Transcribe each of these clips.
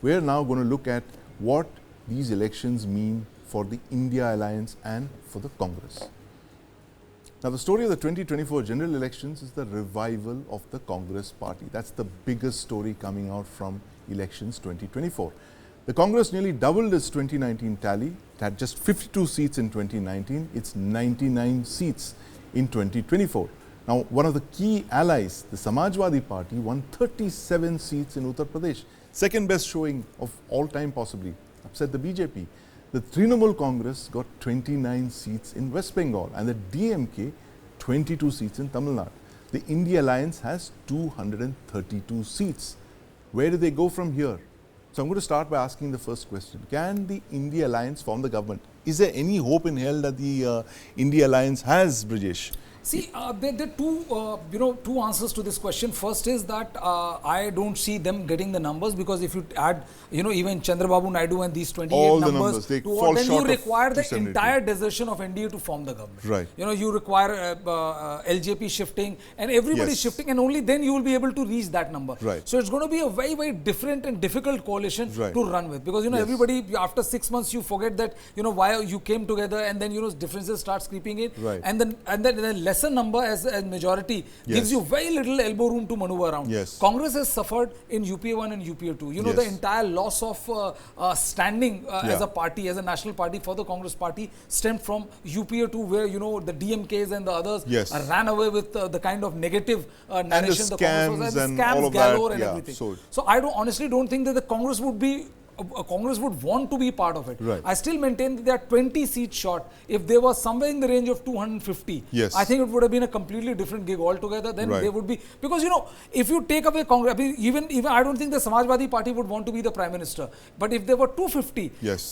we're now going to look at what these elections mean for the India Alliance and for the Congress. Now, the story of the 2024 general elections is the revival of the Congress party. That's the biggest story coming out from elections 2024. The Congress nearly doubled its 2019 tally. It had just 52 seats in 2019. It's 99 seats in 2024. Now, one of the key allies, the Samajwadi Party, won 37 seats in Uttar Pradesh. Second best showing of all time possibly, upset the BJP. The Trinamool Congress got 29 seats in West Bengal and the DMK 22 seats in Tamil Nadu. The Indi Alliance has 232 seats. Where do they go from here? So I'm going to start by asking the first question. Can the Indi Alliance form the government? Is there any hope in hell that the Indi Alliance has, Brijesh? See, there are two answers to this question. First is that I don't see them getting the numbers, because if you add, even Chandrababu Naidu and these 28 all numbers, they fall then short you require the 272. entire desertion of N.D.A to form the government. Right. You require LJP shifting and everybody shifting, and only then you will be able to reach that number. Right. So it's going to be a very, very different and difficult coalition to run with, because everybody, after 6 months you forget that why you came together, and then differences starts creeping in, and then the lesser number as majority gives you very little elbow room to maneuver around. Congress has suffered in UPA 1 and UPA 2. The entire loss of standing as a party, as a national party for the Congress party stemmed from UPA 2, where the DMKs and the others ran away with the kind of negative narration the scams the Congress was, and scams all of galore that. And everything. So I honestly don't think that the Congress would want to be part of it. I still maintain that they are 20 seats short. If they were somewhere in the range of 250, I think it would have been a completely different gig altogether. Then they would be, because if you take away Congress, even I don't think the Samajwadi Party would want to be the Prime Minister. But if there were 250,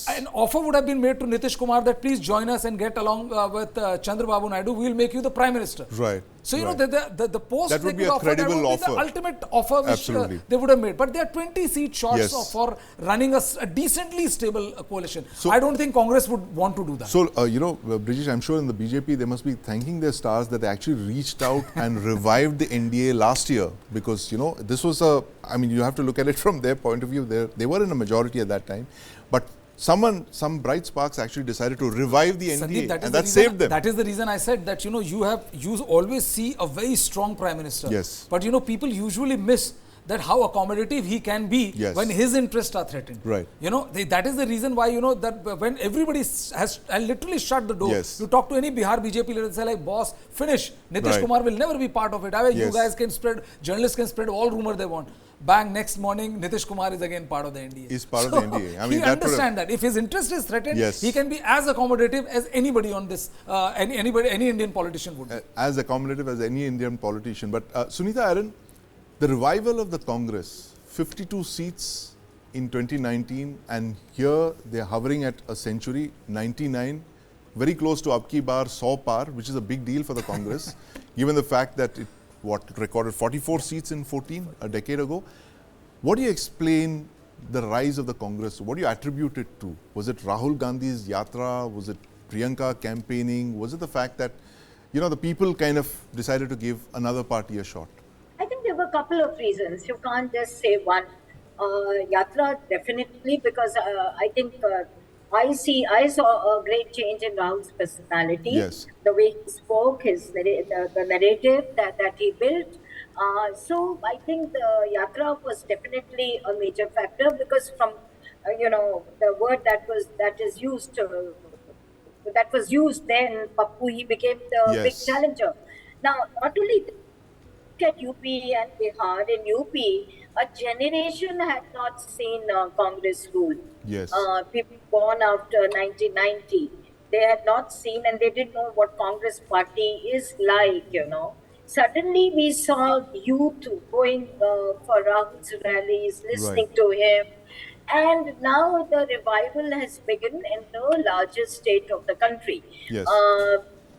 an offer would have been made to Nitish Kumar that please join us and get along with Chandrababu Naidu. We will make you the Prime Minister. So the post that would be a credible offer. The ultimate offer which they would have made. But they are 20 seats short for running a decently stable coalition. So I don't think Congress would want to do that. So, Brijesh, I'm sure in the BJP they must be thanking their stars that they actually reached out and revived the N.D.A last year, because, this was you have to look at it from their point of view. They were in a majority at that time, but some bright sparks actually decided to revive the N.D.A, Sandeep, and that saved them. That is the reason I said that, you always see a very strong Prime Minister. But, people usually miss that how accommodative he can be when his interests are threatened. That is the reason why, that when everybody has literally shut the door, you talk to any Bihar BJP leader and say like, boss, finish. Nitish Kumar will never be part of it. You guys can spread, journalists can spread all rumor they want. Bang, next morning, Nitish Kumar is again part of the N.D.A. Is part of the N.D.A. He understands that. If his interest is threatened, he can be as accommodative as anybody on this, any Indian politician would be. As accommodative as any Indian politician. But Sunita Aron, the revival of the Congress, 52 seats in 2019, and here they are hovering at a century, 99, very close to Ab Ki Baar 100 par, which is a big deal for the Congress, given the fact that it recorded 44 seats in 14, a decade ago. What do you explain the rise of the Congress? What do you attribute it to? Was it Rahul Gandhi's yatra? Was it Priyanka campaigning? Was it the fact that, the people kind of decided to give another party a shot? I think there were a couple of reasons. You can't just say one. Yatra, definitely, because I think I saw a great change in Rahul's personality. The way he spoke, the narrative that he built. So I think the Yatra was definitely a major factor, because from the word that was used then, Pappu, he became the big challenger. Now, not only at UP and Bihar, in UP, a generation had not seen Congress rule. People born after 1990, they had not seen, and they didn't know what Congress party is like, Suddenly we saw youth going for Rahul's rallies, listening to him. And now the revival has begun in the largest state of the country.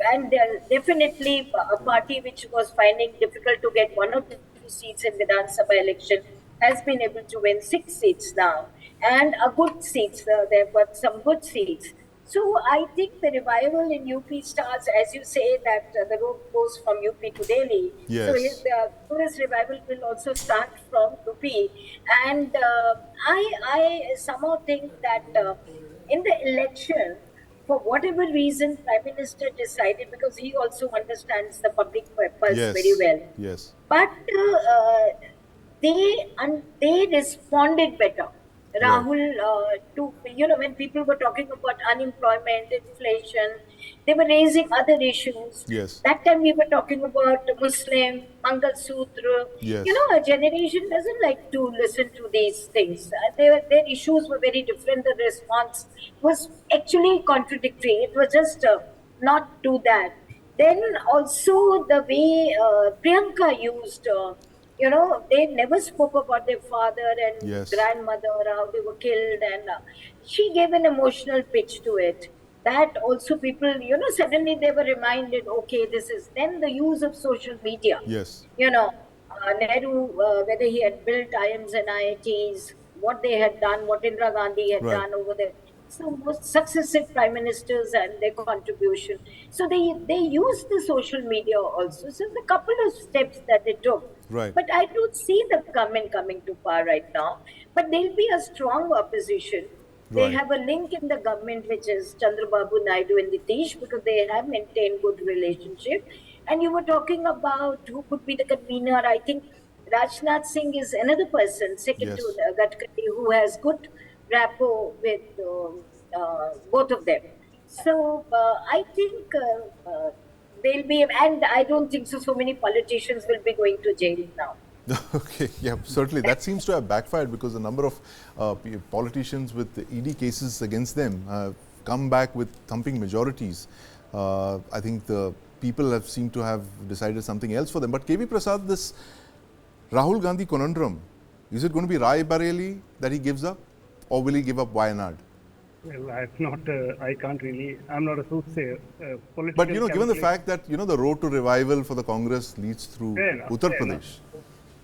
And there's definitely a party which was finding difficult to get 1 or 2 seats in Vidhan Sabha election has been able to win 6 seats now, and a good seats. They've got some good seats. So I think the revival in UP starts, as you say, that the road goes from UP to Delhi. So Yes. the Congress revival will also start from UP. And I somehow think that in the election, for whatever reason, Prime Minister decided, because he also understands the public pulse very Yes. well. Yes. But they responded better. Right. Rahul, to when people were talking about unemployment, inflation, they were raising other issues. Yes. That time we were talking about Muslim, Mangal Sutra. Yes. A generation doesn't like to listen to these things. Their issues were very different. The response was actually contradictory. It was just not do that. Then also the way Priyanka used. They never spoke about their father and Yes. grandmother, how they were killed, and she gave an emotional pitch to it. That also people, suddenly they were reminded, okay, this is then the use of social media. Yes. Nehru, whether he had built IIMs and IITs, what they had done, what Indira Gandhi had Right. done over there. So most successive prime ministers and their contribution. So they used the social media also. So the couple of steps that they took. Right. But I don't see the government coming to power right now. But there'll be a strong opposition. They Right. have a link in the government, which is Chandrababu Naidu and Nitish, because they have maintained good relationship. And you were talking about who could be the convener. I think Rajnath Singh is another person, second to Yes. Gadkari, who has good rapport with both of them. So I think they'll be, and I don't think so. So many politicians will be going to jail now. Okay, yeah, certainly. That seems to have backfired because a number of politicians with ED cases against them come back with thumping majorities. I think the people have seemed to have decided something else for them. But KV Prasad, this Rahul Gandhi conundrum, is it going to be Rai Bareli that he gives up, or will he give up Y&R? Well, I can't really, I'm not a soothsayer. But given the fact that, the road to revival for the Congress leads through Uttar Pradesh.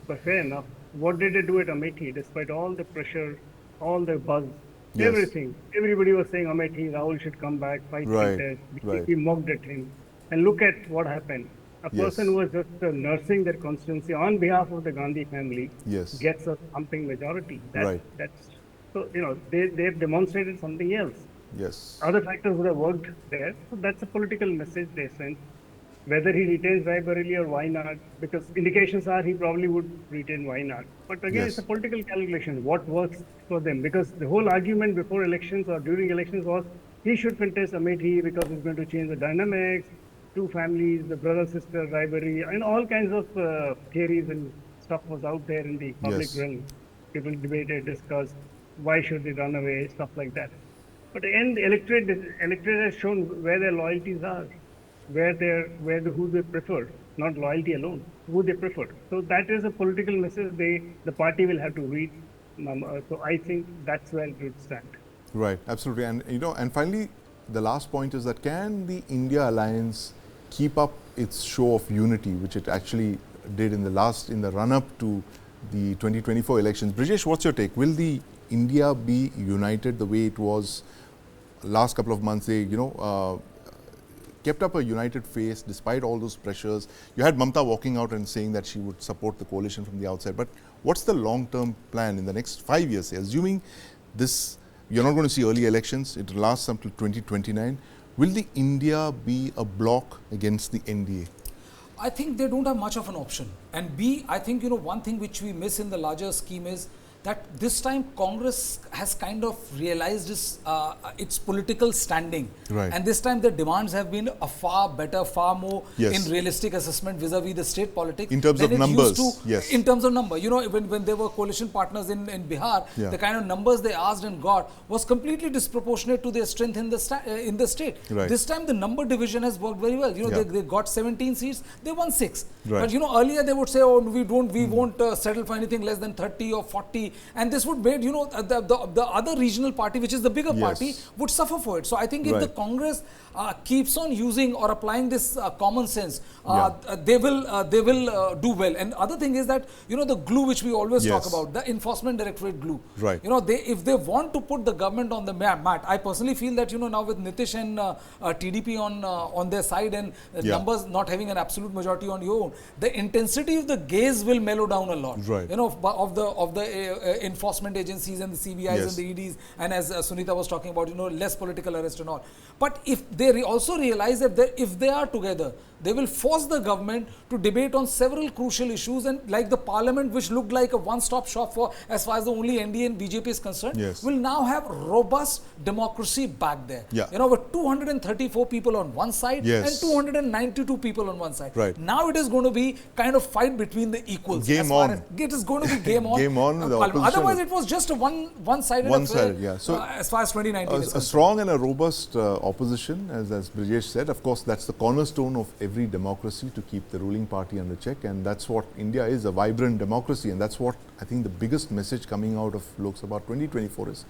But fair enough. What did they do at Amethi, despite all the pressure, all the buzz, Yes. everything? Everybody was saying Amethi, Rahul should come back, fight contest. Right. We mocked at him. And look at what happened. A Yes. person who was just nursing their constituency on behalf of the Gandhi family Yes. gets a thumping majority. Right. So, they've demonstrated something else. Yes. Other factors would have worked there. So that's a political message they sent. Whether he retains Rai Bareli or why not, because indications are he probably would retain why not. But again, Yes. it's a political calculation. What works for them? Because the whole argument before elections or during elections was he should contest Amethi because it's going to change the dynamics, two families, the brother-sister rivalry, and all kinds of theories and stuff was out there in the public Yes. realm. People debated, discussed, why should they run away, stuff like that. But in the electorate has shown where their loyalties are, who they prefer, not loyalty alone, who they prefer. So that is a political message the party will have to read. So I think that's where it would stand. Right, absolutely. And and finally, the last point is that can the India Alliance keep up its show of unity, which it actually did in the run-up to the 2024 elections? Brijesh, what's your take? Will the India be united the way it was last couple of months? They, kept up a united face despite all those pressures. You had Mamta walking out and saying that she would support the coalition from the outside. But what's the long-term plan in the next 5 years? Assuming this, you're not going to see early elections, it lasts until 2029. Will the India be a bloc against the N.D.A? I think they don't have much of an option. And B, I think, one thing which we miss in the larger scheme is that this time Congress has kind of realized its political standing. Right. And this time the demands have been a far better, far more Yes. in realistic assessment vis-a-vis the state politics. In terms than of it numbers, used to, yes. In terms of number, when there were coalition partners in Bihar, Yeah. the kind of numbers they asked and got was completely disproportionate to their strength in the state. Right. This time the number division has worked very well. Yeah. They got 17 seats, they won 6. Right. But earlier they would say, oh, we won't settle for anything less than 30 or 40. BJP, and this would make, the other regional party, which is the bigger party, would suffer for it. So I think if the Congress keeps on using or applying this common sense, they will do well. And other thing is that, the glue which we always talk about, the Enforcement Directorate glue. Right. If they want to put the government on the mat, I personally feel that, now with Nitish and TDP on their side and numbers not having an absolute majority on your own, the intensity of the gaze will mellow down a lot. Right. Of the enforcement agencies and the CBIs and the EDs, and as Sunita was talking about, less political arrest and all. But if they also realize that if they are together, they will force the government to debate on several crucial issues, and like the parliament, which looked like a one-stop shop for as far as the only NDA and BJP is concerned, will now have robust democracy back there. With 234 people on one side and 292 people on one side. Right. Now it is going to be kind of fight between the equals. Game on. It is going to be game on. Game on. Otherwise, it was just a one-sided affair. So as far as 2019 is a strong and a robust opposition, as Brijesh said. Of course, that's the cornerstone of every democracy, to keep the ruling party under check, and that's what India is, a vibrant democracy, and that's what I think the biggest message coming out of Lok Sabha 2024 is.